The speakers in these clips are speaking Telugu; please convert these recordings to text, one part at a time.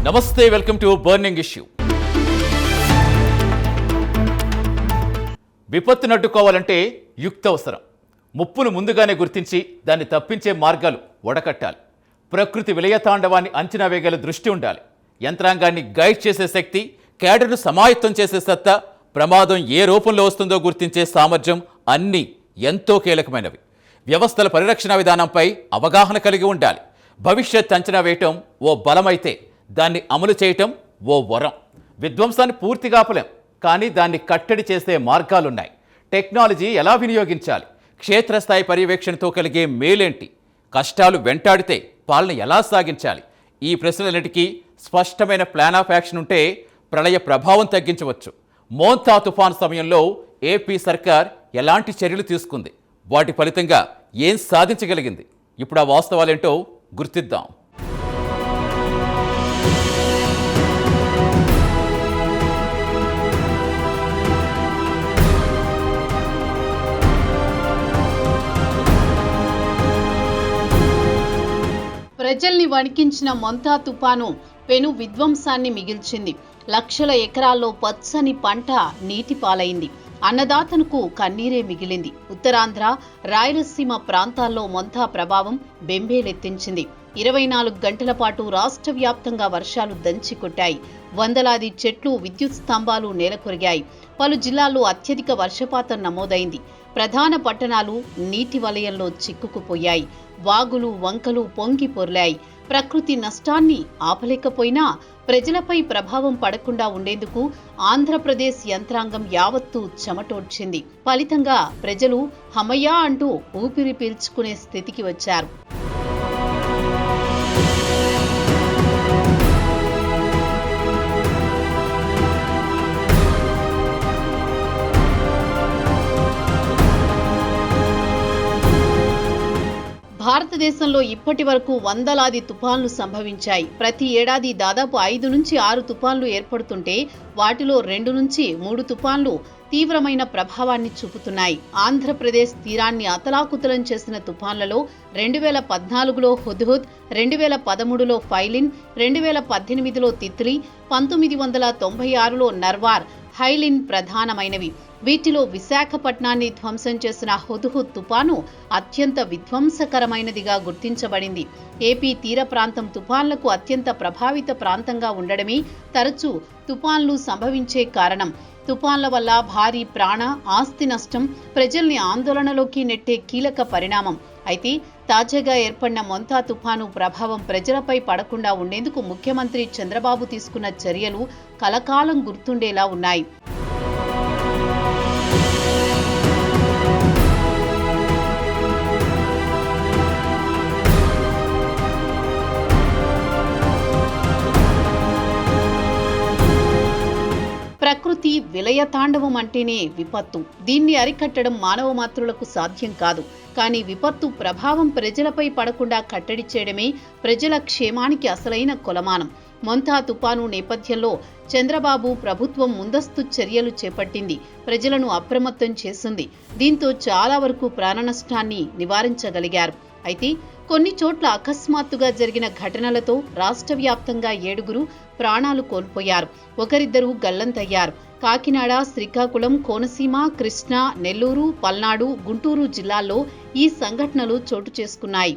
నమస్తే, వెల్కమ్ టు బర్నింగ్ ఇష్యూ. విపత్తును అడ్డుకోవాలంటే యుక్త అవసరం. ముప్పును ముందుగానే గుర్తించి దాన్ని తప్పించే మార్గాలు వడకట్టాలి. ప్రకృతి విలయతాండవాన్ని అంచనా వేయగల దృష్టి ఉండాలి. యంత్రాంగాన్ని గైడ్ చేసే శక్తి, క్యాడర్ను సమాయత్తం చేసే సత్తా, ప్రమాదం ఏ రూపంలో వస్తుందో గుర్తించే సామర్థ్యం అన్నీ ఎంతో కీలకమైనవి. వ్యవస్థల పరిరక్షణ విధానంపై అవగాహన కలిగి ఉండాలి. భవిష్యత్ అంచనా వేయటం ఓ బలమైతే దాన్ని అమలు చేయటం ఓ వరం. విధ్వంసాన్ని పూర్తిగా ఆపలేం, కానీ దాన్ని కట్టడి చేసే మార్గాలున్నాయి. టెక్నాలజీ ఎలా వినియోగించాలి? క్షేత్రస్థాయి పర్యవేక్షణతో కలిగే మేలేంటి? కష్టాలు వెంటాడితే పాలన ఎలా సాగించాలి? ఈ ప్రశ్నలన్నిటికీ స్పష్టమైన ప్లాన్ ఆఫ్ యాక్షన్ ఉంటే ప్రళయ ప్రభావం తగ్గించవచ్చు. మోంతా తుఫాన్ సమయంలో ఏపీ సర్కార్ ఎలాంటి చర్యలు తీసుకుంది? వాటి ఫలితంగా ఏం సాధించగలిగింది? ఇప్పుడు ఆ వాస్తవాలేంటో గుర్తిద్దాం. ప్రజల్ని వణికించిన మొంతా తుపాను పెను విధ్వంసాన్ని మిగిల్చింది. లక్షల ఎకరాల్లో పచ్చని పంట నీటి పాలైంది. అన్నదాతనుకు కన్నీరే మిగిలింది. ఉత్తరాంధ్ర, రాయలసీమ ప్రాంతాల్లో మొంతా ప్రభావం బెంబేలెత్తించింది. 24 గంటల పాటు రాష్ట్ర వ్యాప్తంగా వర్షాలు దంచికొట్టాయి. వందలాది చెట్లు, విద్యుత్ స్తంభాలు నేలకొరిగాయి. పలు జిల్లాల్లో అత్యధిక వర్షపాతం నమోదైంది. ప్రధాన పట్టణాలు నీటి వలయంలో చిక్కుకుపోయాయి. వాగులు, వంకలు పొంగి పొర్లాయి. ప్రకృతి నష్టాన్ని ఆపలేకపోయినా ప్రజలపై ప్రభావం పడకుండా ఉండేందుకు ఆంధ్రప్రదేశ్ యంత్రాంగం యావత్తూ చెమటోడ్చింది. ఫలితంగా ప్రజలు హమయ్యా అంటూ ఊపిరి పీల్చుకునే స్థితికి వచ్చారు. భారతదేశంలో ఇప్పటి వరకు వందలాది తుఫాన్లు సంభవించాయి. ప్రతి ఏడాది దాదాపు 5 నుంచి 6 తుఫాన్లు ఏర్పడుతుంటే వాటిలో 2 నుంచి 3 తుఫాన్లు తీవ్రమైన ప్రభావాన్ని చూపుతున్నాయి. ఆంధ్రప్రదేశ్ తీరాన్ని అతలాకుతలం చేసిన తుఫాన్లలో 2014లో హుద్హుద్, 2013లో ఫైలిన్, 2018లో తిత్లీ, 1996లో నర్వార్, హైలిన్ ప్రధానమైనవి. వీటిలో విశాఖపట్నాన్ని ధ్వంసం చేసిన హుద్హుద్ తుపాను అత్యంత విధ్వంసకరమైనదిగా గుర్తించబడింది. ఏపీ తీర ప్రాంతం తుఫాన్లకు అత్యంత ప్రభావిత ప్రాంతంగా ఉండడమే తరచూ తుఫాన్లు సంభవించే కారణం. తుఫాన్ల వల్ల భారీ ప్రాణ, ఆస్తి నష్టం ప్రజల్ని ఆందోళనలోకి నెట్టే కీలక పరిణామం. అయితే తాజాగా ఏర్పడిన మొంతా తుఫాను ప్రభావం ప్రజలపై పడకుండా ఉండేందుకు ముఖ్యమంత్రి చంద్రబాబు తీసుకున్న చర్యలు కలకాలం గుర్తుండేలా ఉన్నాయి. ప్రకృతి విలయతాండవం అంటేనే విపత్తు. దీన్ని అరికట్టడం మానవ మాత్రులకు సాధ్యం కాదు. కానీ విపత్తు ప్రభావం ప్రజలపై పడకుండా కట్టడి చేయడమే ప్రజల క్షేమానికి అసలైన కొలమానం. మొంతా తుపాను నేపథ్యంలో చంద్రబాబు ప్రభుత్వం ముందస్తు చర్యలు చేపట్టింది. ప్రజలను అప్రమత్తం చేసింది. దీంతో చాలా వరకు ప్రాణ నష్టాన్ని నివారించగలిగారు. అయితే కొన్ని చోట్ల అకస్మాత్తుగా జరిగిన ఘటనలతో రాష్ట్ర వ్యాప్తంగా 7 ప్రాణాలు కోల్పోయారు. ఒకరిద్దరు గల్లంతయ్యారు. కాకినాడ, శ్రీకాకుళం, కోనసీమ, కృష్ణా, నెల్లూరు, పల్నాడు, గుంటూరు జిల్లాల్లో ఈ సంఘటనలు చోటు చేసుకున్నాయి.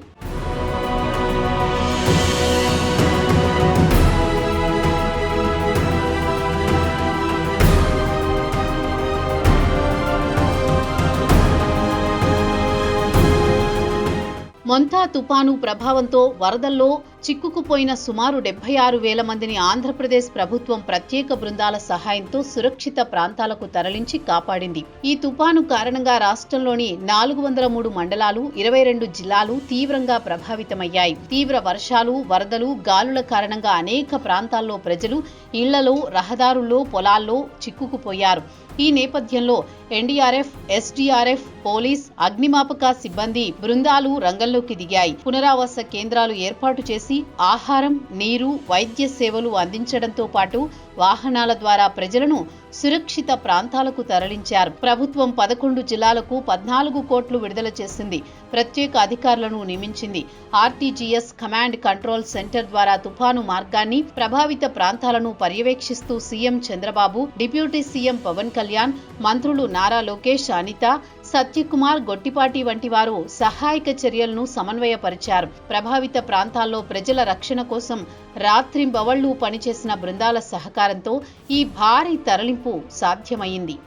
మొంతా తుపాను ప్రభావంతో వరదల్లో చిక్కుకుపోయిన సుమారు 76,000 మందిని ఆంధ్రప్రదేశ్ ప్రభుత్వం ప్రత్యేక బృందాల సహాయంతో సురక్షిత ప్రాంతాలకు తరలించి కాపాడింది. ఈ తుపాను కారణంగా రాష్ట్రంలోని 403 మండలాలు, 22 జిల్లాలు తీవ్రంగా ప్రభావితమయ్యాయి. తీవ్ర వర్షాలు, వరదలు, గాలుల కారణంగా అనేక ప్రాంతాల్లో ప్రజలు ఇళ్లలో, రహదారుల్లో, పొలాల్లో చిక్కుకుపోయారు. ఈ నేపథ్యంలో ఎన్డీఆర్ఎఫ్, ఎస్డీఆర్ఎఫ్, పోలీస్, అగ్నిమాపక సిబ్బంది బృందాలు రంగంలోకి దిగాయి. పునరావాస కేంద్రాలు ఏర్పాటు చేసి చేసి ఆహారం, నీరు, వైద్య సేవలు అందించడంతో పాటు వాహనాల ద్వారా ప్రజలను సురక్షిత ప్రాంతాలకు తరలించారు. ప్రభుత్వం 11 జిల్లాలకు 14 కోట్లు విడుదల చేసింది. ప్రత్యేక అధికారులను నియమించింది. ఆర్టీజీఎస్ కమాండ్ కంట్రోల్ సెంటర్ ద్వారా తుఫాను మార్గాన్ని, ప్రభావిత ప్రాంతాలను పర్యవేక్షిస్తూ CM Chandrababu, deputy CM Pawan Kalyan, మంత్రులు నారా లోకేష్, అనిత, సత్యకుమార్, గొట్టిపాటి వంటి వారు సహాయక చర్యలను సమన్వయపరిచారు. ప్రభావిత ప్రాంతాల్లో ప్రజల రక్షణ కోసం రాత్రింబవళ్లు పనిచేసిన బృందాల సహకారంతో ఈ భారీ తరలింపు సాధ్యమైంది.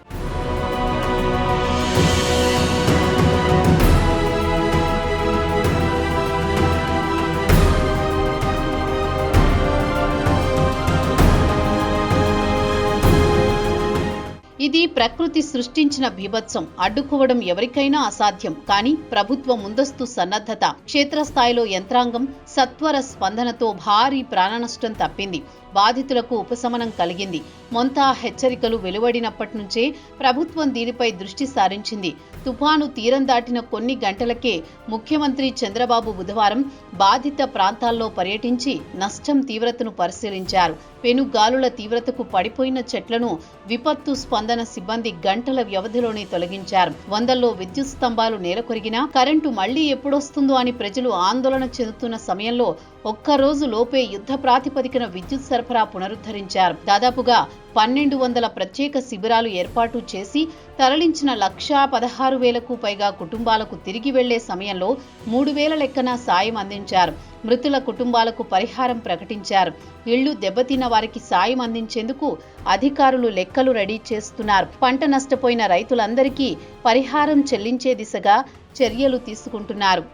ఇది ప్రకృతి సృష్టించిన బీభత్సం. అడ్డుకోవడం ఎవరికైనా అసాధ్యం. కానీ ప్రభుత్వ ముందస్తు సన్నద్ధత, క్షేత్రస్థాయిలో యంత్రాంగం సత్వర స్పందనతో భారీ ప్రాణనష్టం తప్పింది. బాధితులకు ఉపశమనం కలిగింది. మొంతా హెచ్చరికలు వెలువడినప్పటి నుంచే ప్రభుత్వం దీనిపై దృష్టి సారించింది. తుఫాను తీరం దాటిన కొన్ని గంటలకే ముఖ్యమంత్రి చంద్రబాబు బుధవారం బాధిత ప్రాంతాల్లో పర్యటించి నష్టం తీవ్రతను పరిశీలించారు. పెనుగాలుల తీవ్రతకు పడిపోయిన చెట్లను విపత్తు స్పందన సిబ్బంది గంటల వ్యవధిలోనే తొలగించారు. వందల్లో విద్యుత్ స్తంభాలు నేలకొరిగినా కరెంటు మళ్లీ ఎప్పుడొస్తుందో అని ప్రజలు ఆందోళన చెందుతున్న సమయంలో ఒక్కరోజు లోపే యుద్ధ ప్రాతిపదికన విద్యుత్ సరఫరా పునరుద్ధరించారు. దాదాపుగా 1200 ప్రత్యేక శిబిరాలు ఏర్పాటు చేసి తరలించిన 1,16,000కు పైగా కుటుంబాలకు తిరిగి వెళ్లే సమయంలో 3,000 లెక్కన సాయం అందించారు. మృతుల కుటుంబాలకు పరిహారం ప్రకటించారు. ఇళ్లు దెబ్బతిన్న వారికి సాయం అందించేందుకు అధికారులు లెక్కలు రెడీ చేస్తున్నారు. పంట నష్టపోయిన రైతులందరికీ పరిహారం చెల్లించే దిశగా చర్యలు తీసుకుంటున్నారు.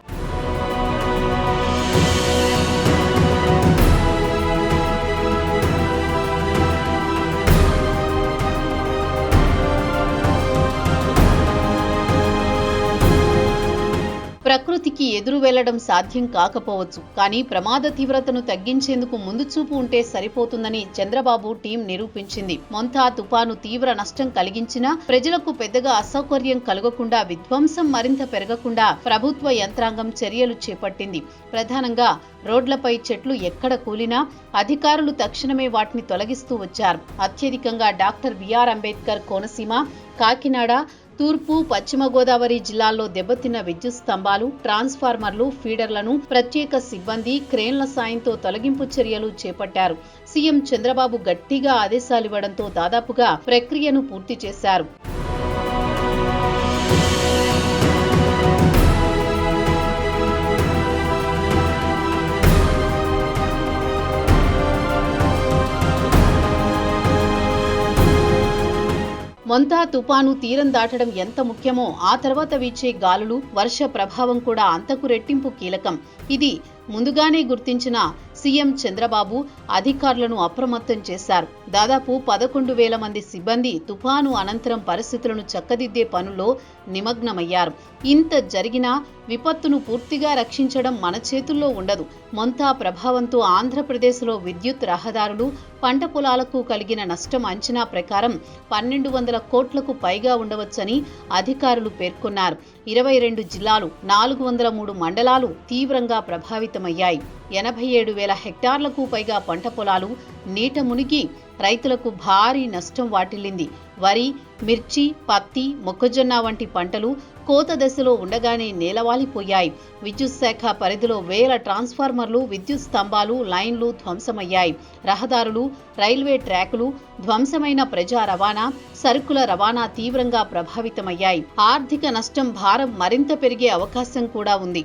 ప్రకృతికి ఎదురు వెళ్లడం సాధ్యం కాకపోవచ్చు. కానీ ప్రమాద తీవ్రతను తగ్గించేందుకు ముందు చూపు ఉంటే సరిపోతుందని చంద్రబాబు టీం నిరూపించింది. మొంతా తుపాను తీవ్ర నష్టం కలిగించినా ప్రజలకు పెద్దగా అసౌకర్యం కలగకుండా, విధ్వంసం మరింత పెరగకుండా ప్రభుత్వ యంత్రాంగం చర్యలు చేపట్టింది. ప్రధానంగా రోడ్లపై చెట్లు ఎక్కడ కూలినా అధికారులు తక్షణమే వాటిని తొలగిస్తూ వచ్చారు. అత్యధికంగా డాక్టర్ బిఆర్ అంబేద్కర్ కోనసీమ, కాకినాడ, తూర్పు, పశ్చిమ గోదావరి జిల్లాల్లో దెబ్బతిన్న విద్యుత్ స్తంభాలు, ట్రాన్స్ఫార్మర్లు, ఫీడర్లను ప్రత్యేక సిబ్బంది, క్రేన్ల సాయంతో తొలగింపు చర్యలు చేపట్టారు. సీఎం చంద్రబాబు గట్టిగా ఆదేశాలివ్వడంతో దాదాపుగా ప్రక్రియను పూర్తి చేశారు. మొంతా తుపాను తీరం దాటడం ఎంత ముఖ్యమో ఆ తర్వాత వీచే గాలులు, వర్ష ప్రభావం కూడా అంతకు రెట్టింపు కీలకం. ఇది ముందుగానే గుర్తించిన సీఎం చంద్రబాబు అధికారులను అప్రమత్తం చేశారు. దాదాపు 11,000 మంది సిబ్బంది తుపాను అనంతరం పరిస్థితులను చక్కదిద్దే పనుల్లో నిమగ్నమయ్యారు. ఇంత జరిగినా విపత్తును పూర్తిగా రక్షించడం మన చేతుల్లో ఉండదు. మొంతా ప్రభావంతో ఆంధ్రప్రదేశ్లో విద్యుత్, రహదారులు, పంట పొలాలకు కలిగిన నష్టం అంచనా ప్రకారం 1,200 కోట్లకు పైగా ఉండవచ్చని అధికారులు పేర్కొన్నారు. 22 జిల్లాలు, 403 మండలాలు తీవ్రంగా ప్రభావితమయ్యాయి. 87,000 హెక్టార్లకు పైగా పంట పొలాలు నీట మునిగి రైతులకు భారీ నష్టం వాటిల్లింది. వరి, మిర్చి, పత్తి, మొక్కజొన్న వంటి పంటలు కోత దశలో ఉండగానే నేలవాలిపోయాయి. విద్యుత్ శాఖ పరిధిలో వేల ట్రాన్స్ఫార్మర్లు, విద్యుత్ స్తంభాలు, లైన్లు ధ్వంసమయ్యాయి. రహదారులు, రైల్వే ట్రాకులు ధ్వంసమైన, ప్రజా రవాణా, సరుకుల రవాణా తీవ్రంగా ప్రభావితమయ్యాయి. ఆర్థిక నష్టం భారం మరింత పెరిగే అవకాశం కూడా ఉంది.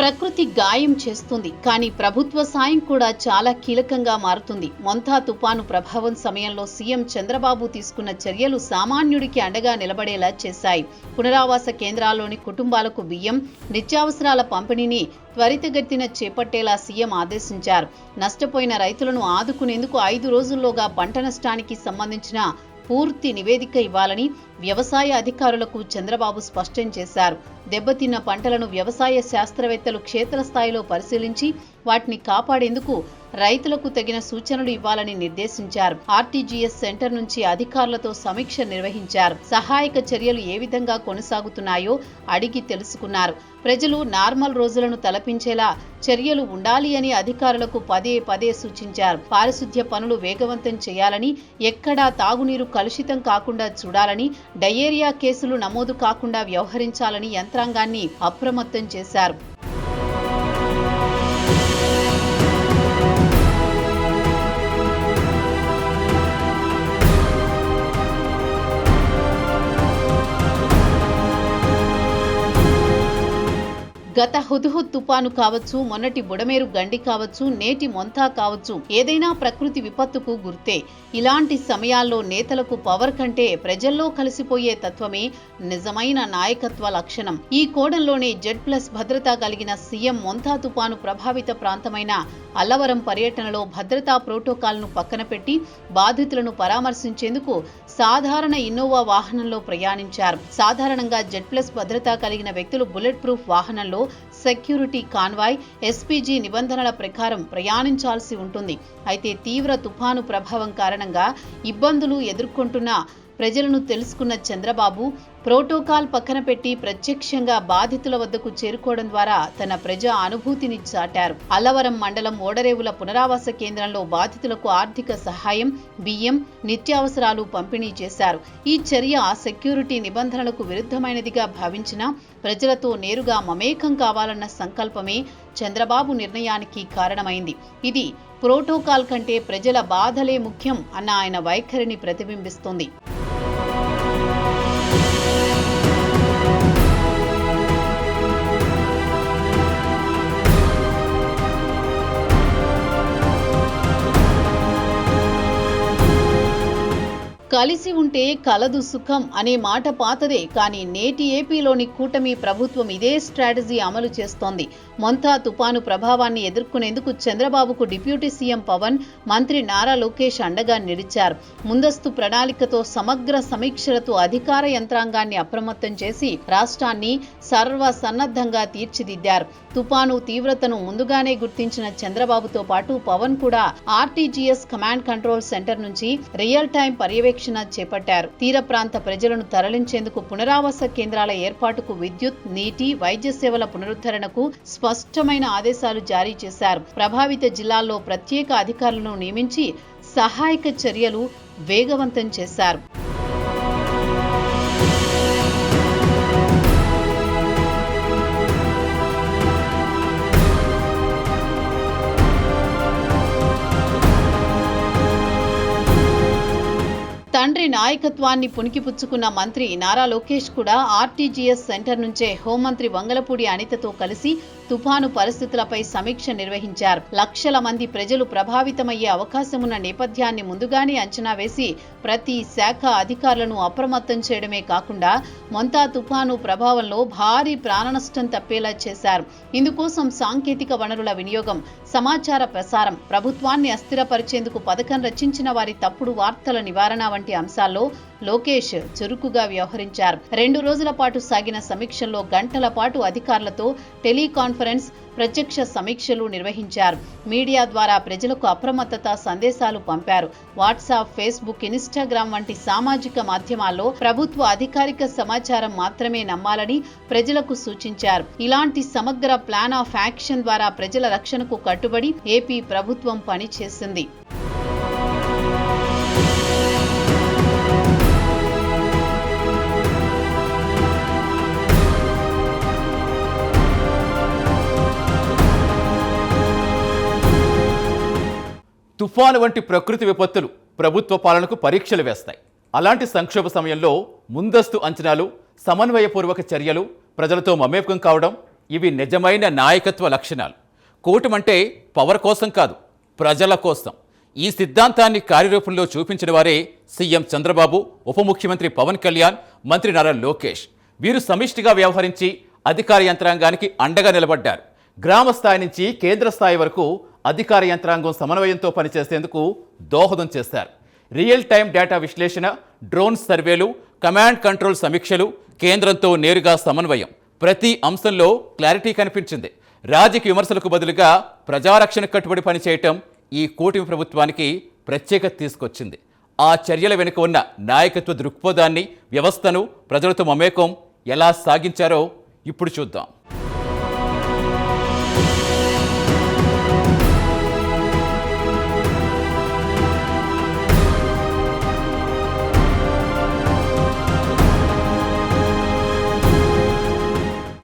ప్రకృతి గాయం చేస్తుంది, కానీ ప్రభుత్వ సాయం కూడా చాలా కీలకంగా మారుతుంది. మొంతా తుపాను ప్రభావం సమయంలో సీఎం చంద్రబాబు తీసుకున్న చర్యలు సామాన్యుడికి అండగా నిలబడేలా చేశాయి. పునరావాస కేంద్రాల్లోని కుటుంబాలకు బియ్యం, నిత్యావసరాల పంపిణీని త్వరితగతిన చేపట్టేలా సీఎం ఆదేశించారు. నష్టపోయిన రైతులను ఆదుకునేందుకు 5 రోజుల్లోగా పంట నష్టానికి సంబంధించిన పూర్తి నివేదిక ఇవ్వాలని వ్యవసాయ అధికారులకు చంద్రబాబు స్పష్టం చేశారు. దెబ్బతిన్న పంటలను వ్యవసాయ శాస్త్రవేత్తలు క్షేత్రస్థాయిలో పరిశీలించి వాటిని కాపాడేందుకు రైతులకు తగిన సూచనలు ఇవ్వాలని నిర్దేశించారు. ఆర్టీజీఎస్ సెంటర్ నుంచి అధికారులతో సమీక్ష నిర్వహించారు. సహాయక చర్యలు ఏ విధంగా కొనసాగుతున్నాయో అడిగి తెలుసుకున్నారు. ప్రజలు నార్మల్ రోజులను తలపించేలా చర్యలు ఉండాలి అని అధికారులకు పదే పదే సూచించారు. పారిశుద్ధ్య పనులు వేగవంతం చేయాలని, ఎక్కడా తాగునీరు కలుషితం కాకుండా చూడాలని, డయేరియా కేసులు నమోదు కాకుండా వ్యవహరించాలని యంత్రాంగాన్ని అప్రమత్తం చేశారు. గత హుద్హుద్ తుపాను కావచ్చు, మొన్నటి బుడమేరు గండి కావచ్చు, నేటి మొంతా కావచ్చు, ఏదైనా ప్రకృతి విపత్తుకు గుర్తే. ఇలాంటి సమయాల్లో నేతలకు పవర్ కంటే ప్రజల్లో కలిసిపోయే తత్వమే నిజమైన నాయకత్వ లక్షణం. ఈ కోణంలోనే Z+ భద్రత కలిగిన సీఎం మొంతా తుపాను ప్రభావిత ప్రాంతమైన అల్లవరం పర్యటనలో భద్రతా ప్రోటోకాల్ను పక్కన పెట్టి బాధితులను పరామర్శించేందుకు సాధారణ ఇన్నోవా వాహనంలో ప్రయాణించారు. సాధారణంగా Z+ భద్రత కలిగిన వ్యక్తులు బుల్లెట్ ప్రూఫ్ వాహనంలో సెక్యూరిటీ కాన్వాయ్, ఎస్పీజీ నిబంధనల ప్రకారం ప్రయాణించాల్సి ఉంటుంది. అయితే తీవ్ర తుఫాను ప్రభావం కారణంగా ఇబ్బందులు ఎదుర్కొంటున్న ప్రజలను తెలుసుకున్న చంద్రబాబు ప్రోటోకాల్ పక్కన పెట్టి ప్రత్యక్షంగా బాధితుల వద్దకు చేరుకోవడం ద్వారా తన ప్రజా అనుభూతిని చాటారు. అల్లవరం మండలం ఓడరేవుల పునరావాస కేంద్రంలో బాధితులకు ఆర్థిక సహాయం, బియ్యం, నిత్యావసరాలు పంపిణీ చేశారు. ఈ చర్య సెక్యూరిటీ నిబంధనలకు విరుద్ధమైనదిగా భావించిన ప్రజలతో నేరుగా మమేకం కావాలన్న సంకల్పమే చంద్రబాబు నిర్ణయానికి కారణమైంది. ఇది ప్రోటోకాల్ కంటే ప్రజల బాధలే ముఖ్యం అన్న ఆయన వైఖరిని ప్రతిబింబిస్తుంది. కలిసి ఉంటే కలదు సుఖం అనే మాట పాతదే. కానీ నేటి ఏపీలోని కూటమి ప్రభుత్వం ఇదే స్ట్రాటజీ అమలు చేస్తోంది. మొంతా తుపాను ప్రభావాన్ని ఎదుర్కొనేందుకు చంద్రబాబుకు డిప్యూటీ సీఎం పవన్, మంత్రి నారా లోకేష్ అండగా నిలిచారు. ముందస్తు ప్రణాళికతో సమగ్ర సమీక్షలతో అధికార యంత్రాంగాన్ని అప్రమత్తం చేసి రాష్ట్రాన్ని సర్వసన్నద్ధంగా తీర్చిదిద్దారు. తుపాను తీవ్రతను ముందుగానే గుర్తించిన చంద్రబాబుతో పాటు పవన్ కూడా ఆర్టీజీఎస్ కమాండ్ కంట్రోల్ సెంటర్ నుంచి రియల్ టైం పర్యవేక్షణ చేపట్టారు. తీర ప్రాంత ప్రజలను తరలించేందుకు పునరావాస కేంద్రాల ఏర్పాటుకు, విద్యుత్, నీటి, వైద్య సేవల పునరుద్ధరణకు స్పష్టమైన ఆదేశాలు జారీ చేశారు. ప్రభావిత జిల్లాల్లో ప్రత్యేక అధికారులను నియమించి సహాయక చర్యలు వేగవంతం చేశారు. తండ్రి నాయకత్వాన్ని పుణికిపుచ్చుకున్న మంత్రి నారా లోకేష్ కూడా ఆర్టీజీఎస్ సెంటర్ నుంచే హోంమంత్రి వంగలపూడి అనితతో కలిసి తుఫాను పరిస్థితులపై సమీక్ష నిర్వహించారు. లక్షల మంది ప్రజలు ప్రభావితమయ్యే అవకాశమున్న నేపథ్యాన్ని ముందుగానే అంచనా వేసి ప్రతి శాఖ అధికారులను అప్రమత్తం చేయడమే కాకుండా మొంతా తుఫాను ప్రభావంలో భారీ ప్రాణనష్టం తప్పేలా చేశారు. ఇందుకోసం సాంకేతిక వనరుల వినియోగం, సమాచార ప్రసారం, ప్రభుత్వాన్ని అస్థిరపరిచేందుకు పథకం రచించిన వారి తప్పుడు వార్తల నివారణ వంటి అంశాల్లో లోకేష్ చురుకుగా వ్యవహరించారు. 2 రోజుల పాటు సాగిన సమీక్షల్లో గంటల పాటు అధికారులతో టెలికాన్ఫరెన్స్, ప్రత్యక్ష సమీక్షలు నిర్వహించారు. మీడియా ద్వారా ప్రజలకు అప్రమత్తత సందేశాలు పంపారు. వాట్సాప్, ఫేస్బుక్, ఇన్స్టాగ్రామ్ వంటి సామాజిక మాధ్యమాల్లో ప్రభుత్వ అధికారిక సమాచారం మాత్రమే నమ్మాలని ప్రజలకు సూచించారు. ఇలాంటి సమగ్ర ప్లాన్ ఆఫ్ యాక్షన్ ద్వారా ప్రజల రక్షణకు కట్టుబడి ఏపీ ప్రభుత్వం పనిచేసింది. తుఫాను వంటి ప్రకృతి విపత్తులు ప్రభుత్వ పాలనకు పరీక్షలు వేస్తాయి. అలాంటి సంక్షోభ సమయంలో ముందస్తు అంచనాలు, సమన్వయపూర్వక చర్యలు, ప్రజలతో మమేకం కావడం, ఇవి నిజమైన నాయకత్వ లక్షణాలు. కూటమంటే పవర్ కోసం కాదు, ప్రజల కోసం. ఈ సిద్ధాంతాన్ని కార్యరూపంలో చూపించిన వారే సీఎం చంద్రబాబు, ఉప ముఖ్యమంత్రి పవన్ కళ్యాణ్, మంత్రి నారా లోకేష్. వీరు సమిష్టిగా వ్యవహరించి అధికార యంత్రాంగానికి అండగా నిలబడ్డారు. గ్రామ స్థాయి నుంచి కేంద్ర స్థాయి వరకు అధికార యంత్రాంగం సమన్వయంతో పనిచేసేందుకు దోహదం చేశారు. రియల్ టైం డేటా విశ్లేషణ, డ్రోన్ సర్వేలు, కమాండ్ కంట్రోల్ సమీక్షలు, కేంద్రంతో నేరుగా సమన్వయం, ప్రతి అంశంలో క్లారిటీ కనిపించింది. రాజకీయ విమర్శలకు బదులుగా ప్రజారక్షణకు కట్టుబడి పనిచేయటం ఈ కూటమి ప్రభుత్వానికి ప్రత్యేకత తీసుకొచ్చింది. ఆ చర్యల వెనుక ఉన్న నాయకత్వ దృక్పథాన్ని, వ్యవస్థను ప్రజలతో మమేకం ఎలా సాగించారో ఇప్పుడు చూద్దాం.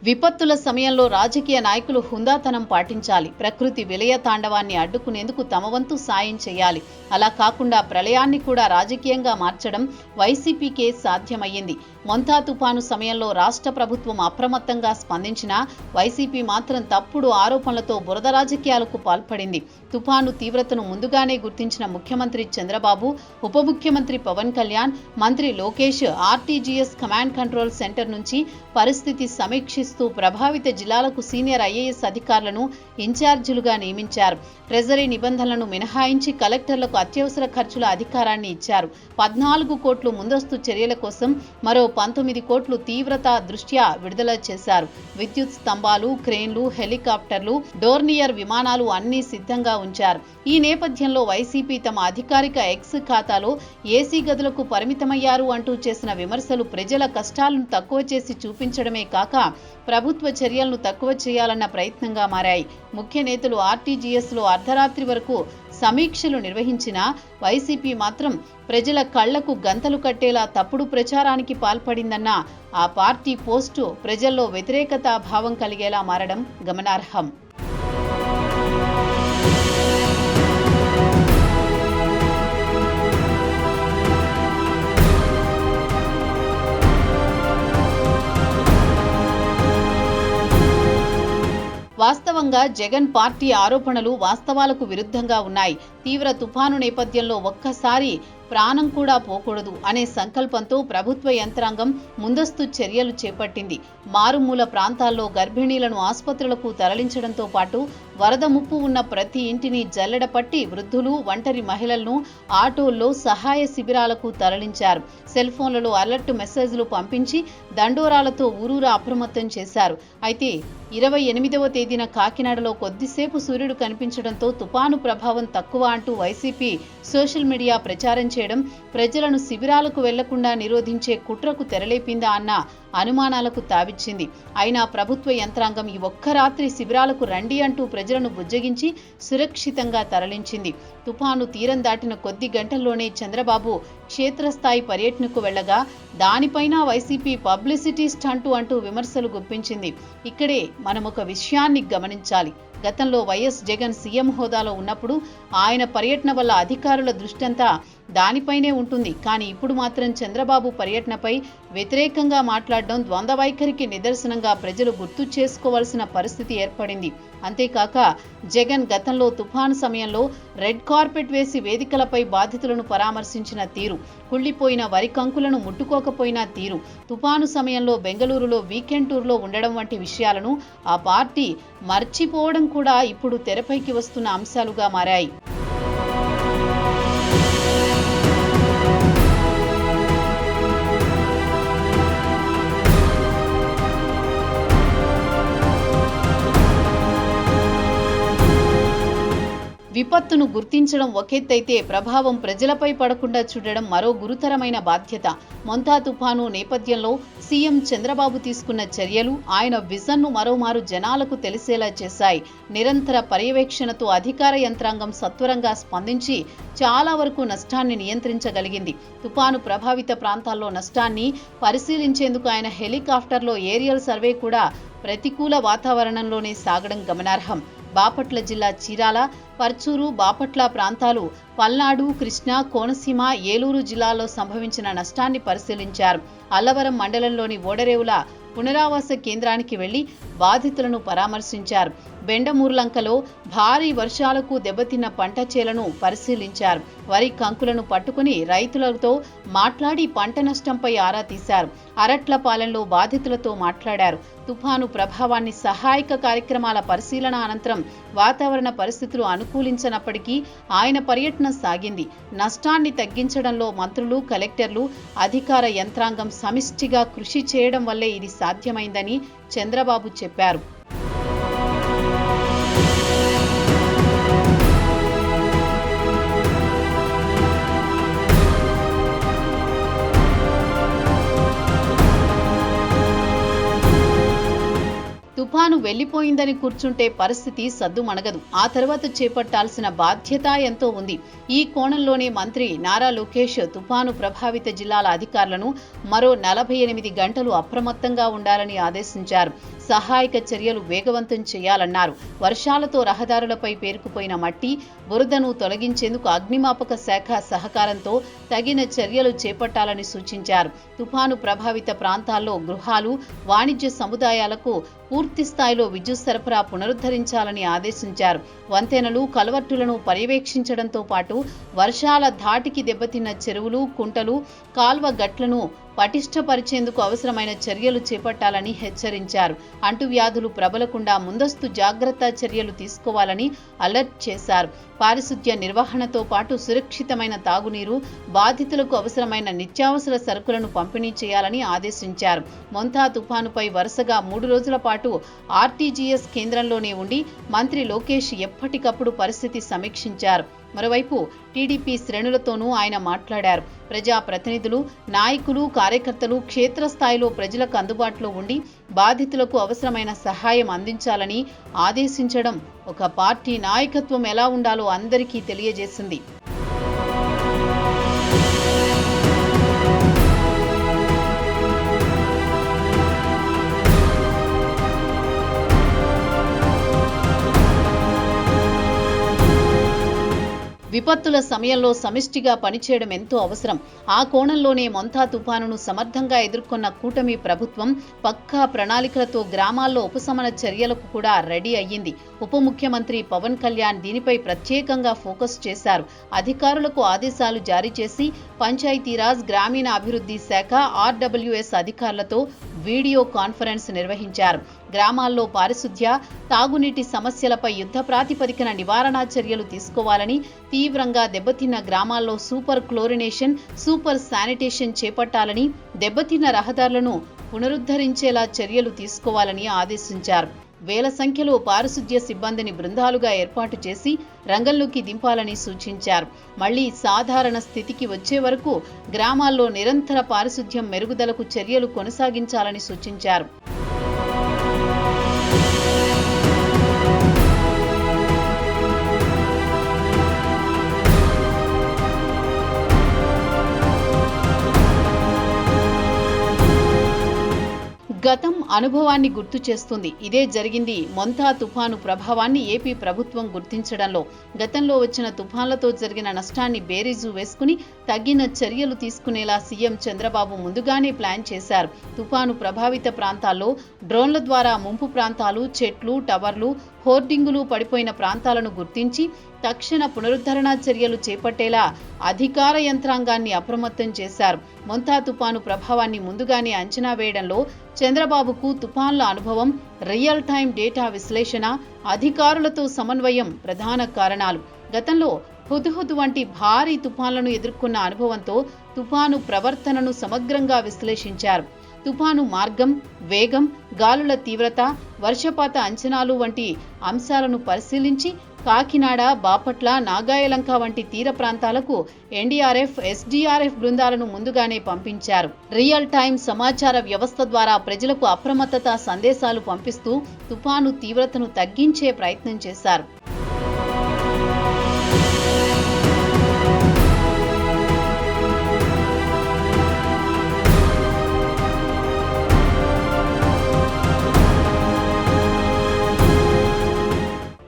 విపత్తుల సమయంలో రాజకీయ నాయకులు హుందాతనం పాటించాలి. ప్రకృతి విలయ తాండవాన్ని అడ్డుకునేందుకు తమ వంతు సాయం చేయాలి. అలా కాకుండా ప్రళయాన్ని కూడా రాజకీయంగా మార్చడం వైసీపీకే సాధ్యమయ్యింది. మొంతా తుపాను సమయంలో రాష్ట్ర ప్రభుత్వం అప్రమత్తంగా స్పందించినా వైసీపీ మాత్రం తప్పుడు ఆరోపణలతో బురద రాజకీయాలకు పాల్పడింది. తుపాను తీవ్రతను ముందుగానే గుర్తించిన ముఖ్యమంత్రి చంద్రబాబు, ఉప ముఖ్యమంత్రి పవన్ కళ్యాణ్, మంత్రి Lokesh RTGS command control centre నుంచి పరిస్థితి సమీక్షిస్తూ ప్రభావిత జిల్లాలకు సీనియర్ ఐఏఎస్ అధికారులను ఇన్ఛార్జీలుగా నియమించారు. ట్రెజరీ నిబంధనలను మినహాయించి కలెక్టర్లకు అత్యవసర ఖర్చుల అధికారాన్ని ఇచ్చారు. 14 కోట్లు ముందస్తు చర్యల కోసం, మరో 19 కోట్లు తీవ్రత దృష్ట్యా విడుదల చేశారు. విద్యుత్ స్తంభాలు, క్రేన్లు, హెలికాప్టర్లు, డోర్నియర్ విమానాలు అన్నీ సిద్ధంగా ఉంచారు. ఈ నేపథ్యంలో వైసీపీ తమ అధికారిక ఎక్స్ ఖాతాలో ఏసీ గదులకు పరిమితమయ్యారు అంటూ చేసిన విమర్శలు ప్రజల కష్టాలను తక్కువ చేసి చూపించడమే కాక ప్రభుత్వ చర్యలను తక్కువ చేయాలన్న ప్రయత్నంగా మారాయి. ముఖ్య నేతలు ఆర్టీజీఎస్లో అర్ధరాత్రి వరకు సమీక్షలు నిర్వహించినా వైసీపీ మాత్రం ప్రజల కళ్లకు గంతలు కట్టేలా తప్పుడు ప్రచారానికి పాల్పడిందన్న ఆ పార్టీ పోస్టు ప్రజల్లో వ్యతిరేకతా భావం కలిగేలా మారడం గమనార్హం. వాస్తవంగా జగన్ పార్టీ ఆరోపణలు వాస్తవాలకు విరుద్ధంగా ఉన్నాయి. తీవ్ర తుఫాను నేపథ్యంలో ఒక్కసారి ప్రాణం కూడా పోకూడదు అనే సంకల్పంతో ప్రభుత్వ యంత్రాంగం ముందస్తు చర్యలు చేపట్టింది. మారుమూల ప్రాంతాల్లో గర్భిణీలను ఆసుపత్రులకు తరలించడంతో పాటు వరద ముప్పు ఉన్న ప్రతి ఇంటిని జల్లెడపట్టి వృద్ధులు, ఒంటరి మహిళలను ఆటోల్లో సహాయ శిబిరాలకు తరలించారు. సెల్ ఫోన్లలో అలర్ట్ మెసేజ్లు పంపించి దండోరాలతో ఊరూరా అప్రమత్తం చేశారు. అయితే 28వ తేదీన కాకినాడలో కొద్దిసేపు సూర్యుడు కనిపించడంతో తుపాను ప్రభావం తక్కువ అంటూ వైసీపీ సోషల్ మీడియా ప్రచారం చేయడం ప్రజలను శిబిరాలకు వెళ్లకుండా నిరోధించే కుట్రకు తెరలేపిందా అన్న అనుమానాలకు తావిచ్చింది. అయినా ప్రభుత్వ యంత్రాంగం ఈ ఒక్క రాత్రి శిబిరాలకు రండి అంటూ ప్రజలను బుజ్జగించి సురక్షితంగా తరలించింది. తుపాను తీరం దాటిన కొద్ది గంటల్లోనే చంద్రబాబు క్షేత్రస్థాయి పర్యటనకు వెళ్లగా దానిపైన వైసీపీ పబ్లిసిటీ స్టంటు అంటూ విమర్శలు గుప్పించింది. ఇక్కడే మనం ఒక విషయాన్ని గమనించాలి. గతంలో వైఎస్ జగన్ సీఎం హోదాలో ఉన్నప్పుడు ఆయన పర్యటన వల్ల అధికారుల దృష్టంతా దానిపైనే ఉంటుంది. కానీ ఇప్పుడు మాత్రం చంద్రబాబు పర్యటనపై వ్యతిరేకంగా మాట్లాడడం ద్వంద్వ వైఖరికి నిదర్శనంగా ప్రజలు గుర్తు చేసుకోవాల్సిన పరిస్థితి ఏర్పడింది. అంతేకాక జగన్ గతంలో తుఫాను సమయంలో రెడ్ కార్పెట్ వేసి వేదికలపై బాధితులను పరామర్శించిన తీరు, కుళ్లిపోయిన వరి కంకులను ముట్టుకోకపోయిన తీరు, తుఫాను సమయంలో బెంగళూరులో వీకెండ్ టూర్లో ఉండడం వంటి విషయాలను ఆ పార్టీ మర్చిపోవడం కూడా ఇప్పుడు తెరపైకి వస్తున్న అంశాలుగా మారాయి. విపత్తును గుర్తించడం ఒకెత్తైతే ప్రభావం ప్రజలపై పడకుండా చూడడం మరో గురుతరమైన బాధ్యత. మొంతా తుఫాను నేపథ్యంలో సీఎం చంద్రబాబు తీసుకున్న చర్యలు ఆయన విజన్ను మరోమారు జనాలకు తెలిసేలా చేశాయి. నిరంతర పర్యవేక్షణతో అధికార యంత్రాంగం సత్వరంగా స్పందించి చాలా వరకు నష్టాన్ని నియంత్రించగలిగింది. తుఫాను ప్రభావిత ప్రాంతాల్లో నష్టాన్ని పరిశీలించేందుకు ఆయన హెలికాప్టర్లో ఏరియల్ సర్వే కూడా ప్రతికూల వాతావరణంలోనే సాగడం గమనార్హం. బాపట్ల జిల్లా చీరాల, పర్చూరు, బాపట్ల ప్రాంతాలు, పల్నాడు, కృష్ణా, కోనసీమ, ఏలూరు జిల్లాల్లో సంభవించిన నష్టాన్ని పరిశీలించారు. అల్లవరం మండలంలోని ఓడరేవుల పునరావాస కేంద్రానికి వెళ్లి బాధితులను పరామర్శించారు. బెండమూర్లంకలో భారీ వర్షాలకు దెబ్బతిన్న పంట చేలను పరిశీలించారు. వరి కంకులను పట్టుకుని రైతులతో మాట్లాడి పంట నష్టంపై ఆరా తీశారు. అరట్లపాలెంలో బాధితులతో మాట్లాడారు. తుఫాను ప్రభావాన్ని సహాయక కార్యక్రమాల పరిశీలన అనంతరం వాతావరణ పరిస్థితులు అనుకూలించనప్పటికీ ఆయన పర్యటన సాగింది. నష్టాన్ని తగ్గించడంలో మంత్రులు, కలెక్టర్లు, అధికార యంత్రాంగం సమిష్టిగా కృషి చేయడం వల్లే ఇది సాధ్యమైందని చంద్రబాబు చెప్పారు. తుఫాను వెళ్లిపోయిందని కూర్చుంటే పరిస్థితి సద్దుమణగదు. ఆ తర్వాత చేపట్టాల్సిన బాధ్యత ఎంతో ఉంది. ఈ కోణంలోనే మంత్రి నారా లోకేష్ తుఫాను ప్రభావిత జిల్లాల అధికారులను మరో 48 గంటలు అప్రమత్తంగా ఉండాలని ఆదేశించారు. సహాయక చర్యలు వేగవంతం చేయాలన్నారు. వర్షాలతో రహదారులపై పేరుకుపోయిన మట్టి, బురదను తొలగించేందుకు అగ్నిమాపక శాఖ సహకారంతో తగిన చర్యలు చేపట్టాలని సూచించారు. తుఫాను ప్రభావిత ప్రాంతాల్లో గృహాలు, వాణిజ్య సముదాయాలకు పూర్తి స్థాయిలో విద్యుత్ సరఫరా పునరుద్ధరించాలని ఆదేశించారు. వంతెనలు, కలవర్టులను పర్యవేక్షించడంతో పాటు వర్షాల ధాటికి దెబ్బతిన్న చెరువులు, కుంటలు, కాల్వ గట్లను పటిష్టపరిచేందుకు అవసరమైన చర్యలు చేపట్టాలని హెచ్చరించారు. అంటువ్యాధులు ప్రబలకుండా ముందస్తు జాగ్రత్త చర్యలు తీసుకోవాలని అలర్ట్ చేశారు. పారిశుద్ధ్య నిర్వహణతో పాటు సురక్షితమైన తాగునీరు, బాధితులకు అవసరమైన నిత్యావసర సరుకులను పంపిణీ చేయాలని ఆదేశించారు. మొంతా తుఫానుపై వరుసగా 3 రోజుల పాటు ఆర్టీజీఎస్ కేంద్రంలోనే ఉండి మంత్రి లోకేష్ ఎప్పటికప్పుడు పరిస్థితి సమీక్షించారు. మరోవైపు టీడీపీ శ్రేణులతోనూ ఆయన మాట్లాడారు. ప్రజాప్రతినిధులు, నాయకులు, కార్యకర్తలు క్షేత్రస్థాయిలో ప్రజలకు అందుబాటులో ఉండి బాధితులకు అవసరమైన సహాయం అందించాలని ఆదేశించడం ఒక పార్టీ నాయకత్వం ఎలా ఉండాలో అందరికీ తెలియజేసింది. విపత్తుల సమయంలో సమిష్టిగా పనిచేయడం ఎంతో అవసరం. ఆ కోణంలోనే మొంతా తుఫానును సమర్థంగా ఎదుర్కొన్న కూటమి ప్రభుత్వం పక్కా ప్రణాళికలతో గ్రామాల్లో ఉపశమన చర్యలకు కూడా రెడీ అయ్యింది. ఉప ముఖ్యమంత్రి పవన్ కళ్యాణ్ దీనిపై ప్రత్యేకంగా ఫోకస్ చేశారు. అధికారులకు ఆదేశాలు జారీ చేసి పంచాయతీరాజ్, గ్రామీణ అభివృద్ధి శాఖ, ఆర్డబ్ల్యూఎస్ అధికారులతో వీడియో కాన్ఫరెన్స్ నిర్వహించారు. గ్రామాల్లో పారిశుద్ధ్య, తాగునీటి సమస్యలపై యుద్ధ ప్రాతిపదికన నివారణా చర్యలు తీసుకోవాలని, తీవ్రంగా దెబ్బతిన్న గ్రామాల్లో సూపర్ క్లోరినేషన్, సూపర్ శానిటేషన్ చేపట్టాలని, దెబ్బతిన్న రహదారులను పునరుద్ధరించేలా చర్యలు తీసుకోవాలని ఆదేశించారు. వేల సంఖ్యలో పారిశుద్ధ్య సిబ్బందిని బృందాలుగా ఏర్పాటు చేసి రంగంలోకి దింపాలని సూచించారు. మళ్లీ సాధారణ స్థితికి వచ్చే వరకు గ్రామాల్లో నిరంతర పారిశుద్ధ్యం మెరుగుదలకు చర్యలు కొనసాగించాలని సూచించారు. గతం అనుభవాన్ని గుర్తు చేస్తుంది. ఇదే జరిగింది మొంతా తుఫాను ప్రభావాన్ని ఏపీ ప్రభుత్వం గుర్తించడంలో. గతంలో వచ్చిన తుఫాన్లతో జరిగిన నష్టాన్ని బేరీజు వేసుకుని తగిన చర్యలు తీసుకునేలా సీఎం చంద్రబాబు ముందుగానే ప్లాన్ చేశారు. తుఫాను ప్రభావిత ప్రాంతాల్లో డ్రోన్ల ద్వారా ముంపు ప్రాంతాలు, చెట్లు, టవర్లు, హోర్డింగులు పడిపోయిన ప్రాంతాలను గుర్తించి తక్షణ పునరుద్ధరణ చర్యలు చేపట్టేలా అధికార యంత్రాంగాన్ని అప్రమత్తం చేశారు. మొంతా తుఫాను ప్రభావాన్ని ముందుగానే అంచనా వేయడంలో చంద్రబాబుకు తుఫాన్ల అనుభవం, రియల్ టైం డేటా విశ్లేషణ, అధికారులతో సమన్వయం ప్రధాన కారణాలు. గతంలో హుద్హుద్ వంటి భారీ తుఫాన్లను ఎదుర్కొన్న అనుభవంతో తుఫాను ప్రవర్తనను సమగ్రంగా విశ్లేషించారు. తుఫాను మార్గం, వేగం, గాలుల తీవ్రత, వర్షపాత అంచనాలు వంటి అంశాలను పరిశీలించి కాకినాడ, బాపట్ల, నాగాయలంక వంటి తీర ప్రాంతాలకు ఎన్డీఆర్ఎఫ్, ఎస్డీఆర్ఎఫ్ బృందాలను ముందుగానే పంపించారు. రియల్ టైం సమాచార వ్యవస్థ ద్వారా ప్రజలకు అప్రమత్తత సందేశాలు పంపిస్తూ తుఫాను తీవ్రతను తగ్గించే ప్రయత్నం చేశారు.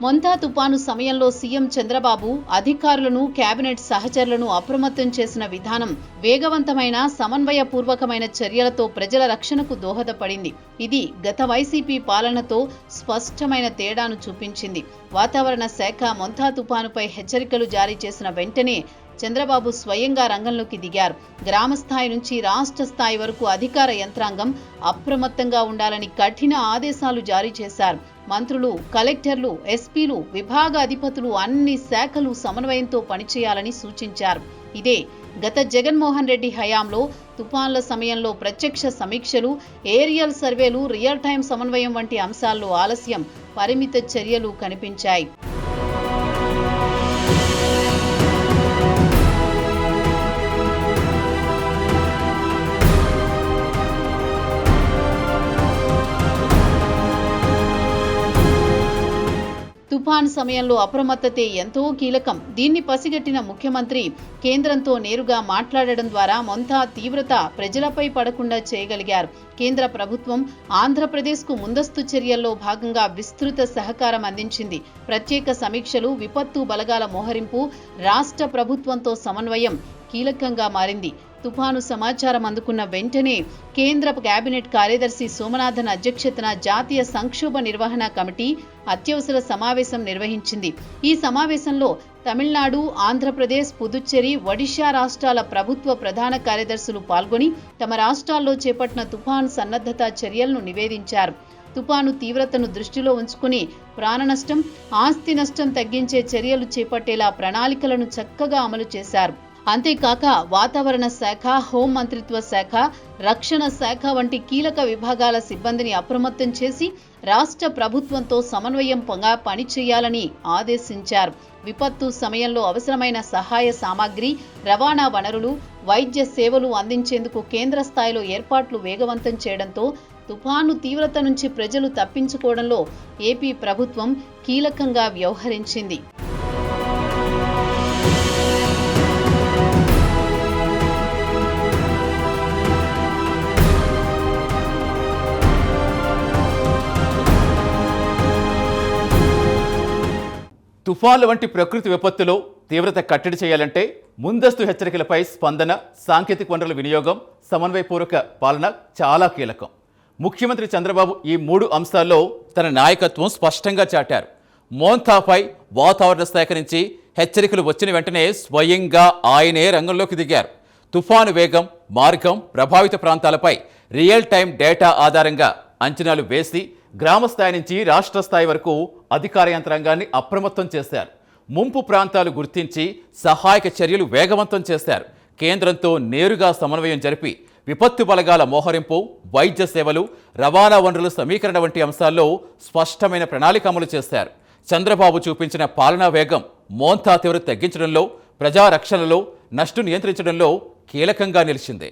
మొంతా తుపాను సమయంలో సీఎం చంద్రబాబు అధికారులను, కేబినెట్ సహచరులను అప్రమత్తం చేసిన విధానం వేగవంతమైన, సమన్వయపూర్వకమైన చర్యలతో ప్రజల రక్షణకు దోహదపడింది. ఇది గత వైసీపీ పాలనతో స్పష్టమైన తేడాను చూపించింది. వాతావరణ శాఖ మొంతా తుపానుపై హెచ్చరికలు జారీ చేసిన వెంటనే చంద్రబాబు స్వయంగా రంగంలోకి దిగారు. గ్రామ స్థాయి నుంచి రాష్ట్ర స్థాయి వరకు అధికార యంత్రాంగం అప్రమత్తంగా ఉండాలని కఠిన ఆదేశాలు జారీ చేశారు. మంత్రులు, కలెక్టర్లు, ఎస్పీలు, విభాగ అధిపతులు అన్ని శాఖలు సమన్వయంతో పనిచేయాలని సూచించారు. ఇదే గత జగన్మోహన్ రెడ్డి హయాంలో తుఫాన్ల సమయంలో ప్రత్యక్ష సమీక్షలు, ఏరియల్ సర్వేలు, రియల్ టైం సమన్వయం వంటి అంశాల్లో ఆలస్యం, పరిమిత చర్యలు కనిపించాయి. తుఫాన్ సమయంలో అప్రమత్తతే ఎంతో కీలకం. దీన్ని పసిగట్టిన ముఖ్యమంత్రి కేంద్రంతో నేరుగా మాట్లాడడం ద్వారా మొంతా తీవ్రత ప్రజలపై పడకుండా చేయగలిగారు. కేంద్ర ప్రభుత్వం ఆంధ్రప్రదేశ్కు ముందస్తు చర్యల్లో భాగంగా విస్తృత సహకారం అందించింది. ప్రత్యేక సమీక్షలు, విపత్తు బలగాల మోహరింపు, రాష్ట్ర ప్రభుత్వంతో సమన్వయం కీలకంగా మారింది. తుఫాను సమాచారం అందుకున్న వెంటనే కేంద్ర కేబినెట్ కార్యదర్శి సోమనాథన్ అధ్యక్షతన జాతీయ సంక్షోభ నిర్వహణ కమిటీ అత్యవసర సమావేశం నిర్వహించింది. ఈ సమావేశంలో తమిళనాడు, ఆంధ్రప్రదేశ్, పుదుచ్చేరి, ఒడిషా రాష్ట్రాల ప్రభుత్వ ప్రధాన కార్యదర్శులు పాల్గొని తమ రాష్ట్రాల్లో చేపట్టిన తుఫాను సన్నద్ధత చర్యలను నివేదించారు. తుఫాను తీవ్రతను దృష్టిలో ఉంచుకుని ప్రాణ నష్టం, ఆస్తి నష్టం తగ్గించే చర్యలు చేపట్టేలా ప్రణాళికలను చక్కగా అమలు చేశారు. అంతేకాక వాతావరణ శాఖ, హోం మంత్రిత్వ శాఖ, రక్షణ శాఖ వంటి కీలక విభాగాల సిబ్బందిని అప్రమత్తం చేసి రాష్ట్ర ప్రభుత్వంతో సమన్వయంగా పనిచేయాలని ఆదేశించారు. విపత్తు సమయంలో అవసరమైన సహాయ సామాగ్రి, రవాణా వనరులు, వైద్య సేవలు అందించేందుకు కేంద్ర స్థాయిలో ఏర్పాట్లు వేగవంతం చేయడంతో తుఫాను తీవ్రత నుంచి ప్రజలు తప్పించుకోవడంలో ఏపీ ప్రభుత్వం కీలకంగా వ్యవహరించింది. తుఫాన్ల వంటి ప్రకృతి విపత్తులో తీవ్రత కట్టడి చేయాలంటే ముందస్తు హెచ్చరికలపై స్పందన, సాంకేతిక వనరుల వినియోగం, సమన్వయపూర్వక పాలన చాలా కీలకం. ముఖ్యమంత్రి చంద్రబాబు ఈ 3 అంశాల్లో తన నాయకత్వం స్పష్టంగా చాటారు. మోంతాపై వాతావరణ శాఖ నుంచి హెచ్చరికలు వచ్చిన వెంటనే స్వయంగా ఆయనే రంగంలోకి దిగారు. తుఫాను వేగం, మార్గం, ప్రభావిత ప్రాంతాలపై రియల్ టైం డేటా ఆధారంగా అంచనాలు వేసి గ్రామ స్థాయి నుంచి రాష్ట్ర స్థాయి వరకు అధికార యంత్రాంగాన్ని అప్రమత్తం చేశారు. ముంపు ప్రాంతాలు గుర్తించి సహాయక చర్యలు వేగవంతం చేశారు. కేంద్రంతో నేరుగా సమన్వయం జరిపి విపత్తు బలగాల మోహరింపు, వైద్య సేవలు, రవాణా వనరుల సమీకరణ వంటి అంశాల్లో స్పష్టమైన ప్రణాళిక అమలు చేశారు. చంద్రబాబు చూపించిన పాలనా వేగం మోంతా తీవ్రత తగ్గించడంలో, ప్రజారక్షణలో, నష్టం నియంత్రించడంలో కీలకంగా నిలిచింది.